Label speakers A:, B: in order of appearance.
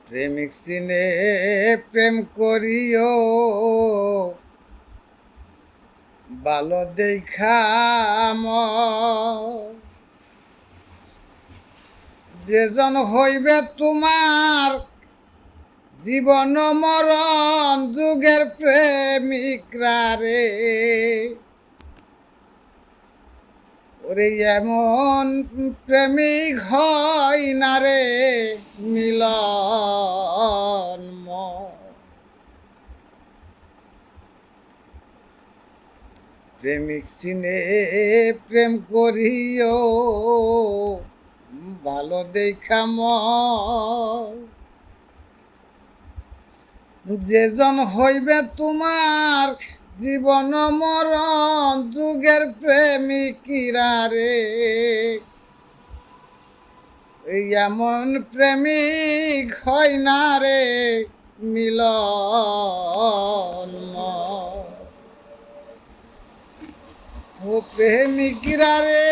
A: প্রেমিক সিনে প্রেম করিও ভালো দেখা যেজন হইবে তোমার জীবন মরণ যুগের প্রেমিকরা রে ওরে এমন প্রেমিক হয় না রে মিলন প্রেমিক সিনে প্রেম করিও ভালো দেখা যেজন হইবে তোমার জীবন মরণ যুগের প্রেমিকিরা রে এমন প্রেমিক হয় না রে মিলন ও প্রেমিকিরা রে